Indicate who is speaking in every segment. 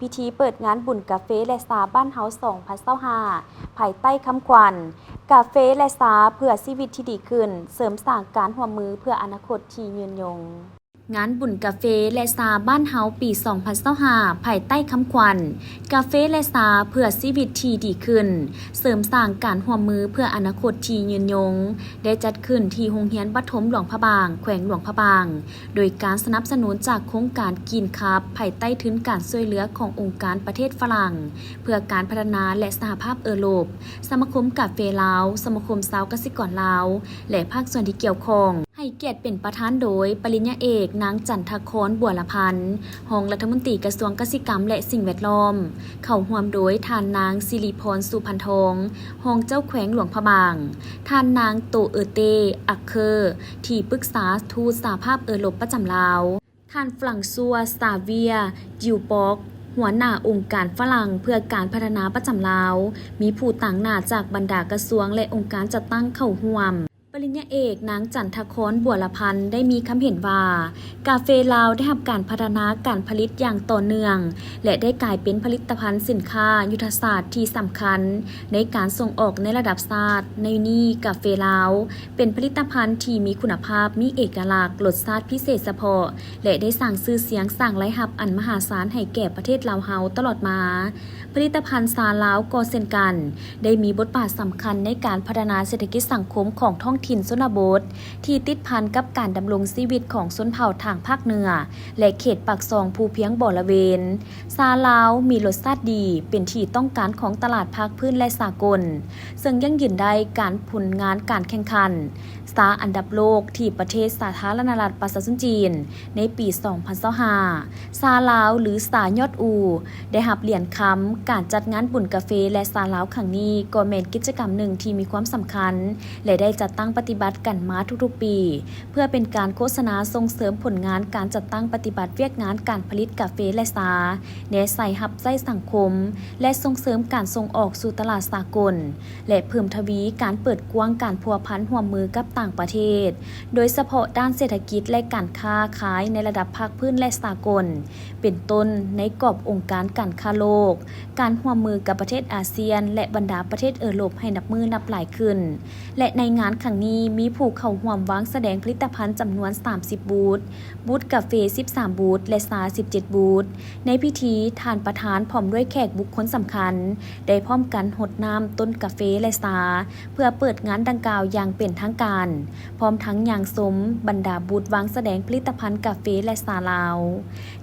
Speaker 1: พิธีเปิดงานบุญกาเฟและซาบ้านเฮา2025ภายใต้คำขวัญกาเฟและซาเพื่อชีวิตที่ดีขึ้นเสริมสร้างการร่วมมือเพื่ออนาคตที่ยืนยงงานบุญกาเฟและซาบ้านเฮาปี2025ภายใต้คำขวัญกาเฟและซาเพื่อชีวิตที่ดีขึ้นเสริมสร้างการร่วมมือเพื่ออนาคตที่ยืนยงได้จัดขึ้นที่โรงเรียนปฐมหลวงพระบางแขวงหลวงพระบางโดยการสนับสนุนจากโครงการกินครับภายใต้ทุนการช่วยเหลือขององค์การประเทศฝรั่งเพื่อการพัฒนาและสหภาพยุโรปสมาคมกาเฟลาวสมาคมชาวกสิกรลาวและภาคส่วนที่เกี่ยวข้องให้เกียรติเป็นประธานโดยปริญญาเอกนางจันทครบัวละพันธ์รองรัฐมนตรีกระทรวงเกษตรกรรมและสิ่งแวดล้อมเข้าร่วมโดยท่านนางสิริพรสุพรรณทองรองเจ้าแขวงหลวงพระบางท่านนางโตเอเตอักเคอร์ที่ปรึกษาทูตสหภาพยุโรปประจำลาวท่านฝรั่งซัวซาเวียจิวปอกหัวหน้าองค์การฝรั่งเพื่อการพัฒนาประจำลาวมีผู้ต่างหน้าจากบรรดากระทรวงและองค์การจัดตั้งเข้าร่วมปริญญาเอกนางจันทครบัวละพันธ์ได้มีคำเห็นว่ากาเฟลาวได้รับการพัฒนาการผลิตอย่างต่อเนื่องและได้กลายเป็นผลิตภัณฑ์สินค้ายุทธศาสตร์ที่สำคัญในการส่งออกในระดับชาติในนี้กาเฟลาวเป็นผลิตภัณฑ์ที่มีคุณภาพมีเอกลักษณ์รสชาติพิเศษเฉพาะและได้สร้างชื่อเสียงสร้างรายรับอันมหาศาลให้แก่ประเทศลาวเฮาตลอดมาผลิตภัณฑ์ซาลาวก็เช่นกันได้มีบทบาทสำคัญในการพัฒนาเศรษฐกิจสังคมของท้องถิ่นชนบทที่ติดพันกับการดำรงชีวิตของชนเผ่าทางภาคเหนือและเขตปากซองภูเพียงบริเวณซาลาวมีรสชาติดีเป็นที่ต้องการของตลาดภาคพื้นและสากลซึ่งยังยืนได้การผลงานการแข่งขันซาอันดับโลกที่ประเทศสาธารณรัฐประชาชนจีนในปี2025ซาลาวหรือซายอดอูได้รับเหรียญคำการจัดงานบุญกาเฟและซาลาวครั้งนี้ก็เป็นกิจกรรมหนึ่งที่มีความสำคัญและได้จัดตั้งปฏิบัติกันมาทุกๆปีเพื่อเป็นการโฆษณาส่งเสริมผลงานการจัดตั้งปฏิบัติเวียกงานการผลิตกาเฟและซาในใส่หับใจสังคมและส่งเสริมการส่งออกสู่ตลาดสากลและเพิ่มทวีการเปิดกว้างการพัวพันร่วมมือกับต่างประเทศโดยเฉพาะด้านเศรษฐกิจและการค้าขายในระดับภาคพื้นและสากลเป็นต้นในกรอบองค์การการค้าโลกการร่วมมือกับประเทศอาเซียนและบรรดาประเทศยุโรปให้นับมือนับหลายขึ้นและในงานครั้งนี้มีผู้เข้าร่วมวางแสดงผลิตภัณฑ์จำนวน30บูธกาเฟ13บูธและซา17บูธในพิธีทานประธานพร้อมด้วยแขกบุคคลสำคัญได้พร้อมกันหดน้ำต้นกาเฟและซาเพื่อเปิดงานดังกล่าวอย่างเป็นทางการพร้อมทั้งอย่างสมบรรดาบูธวางแสดงผลิตภัณฑ์กาเฟและซาลาว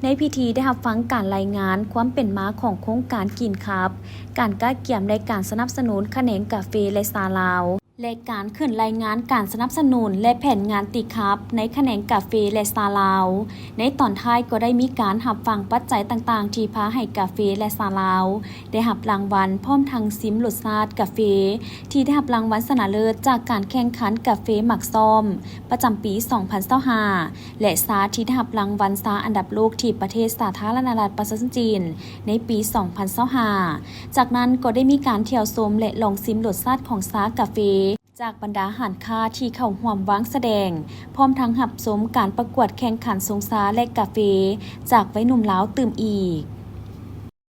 Speaker 1: ในพิธีได้รับฟังการรายงานความเป็นมาของโครงการกินครับการก้าวเกี่ยมในการสนับสนุนแขนงกาเฟและซาลาวและการขึ้นรายงานการสนับสนุนและแผนงานติครับในแขนงกาเฟและซาลาวในตอนท้ายก็ได้มีการหับฟังปัจจัยต่างๆที่พาให้กาเฟและซาลาวได้หับรางวัลพร้อมทั้งซิมรสชาติกาเฟที่ได้หับรางวัลชนะเลิศจากการแข่งขันกาเฟหมักซ้อมประจำปี2025และซาที่ได้หับรางวัลซาอันดับโลกที่ประเทศสาธารณรัฐประชาชนจีนในปี2025จากนั้นก็ได้มีการเที่ยวชมและลองซิมรสชาติของซากาเฟจากบรรดาหารค้าที่เข้าร่วมวางแสดงพร้อมทั้งหับชมการประกวดแข่งขันทรงซาและกาเฟจากวัยหนุ่มลาวตื่มอีก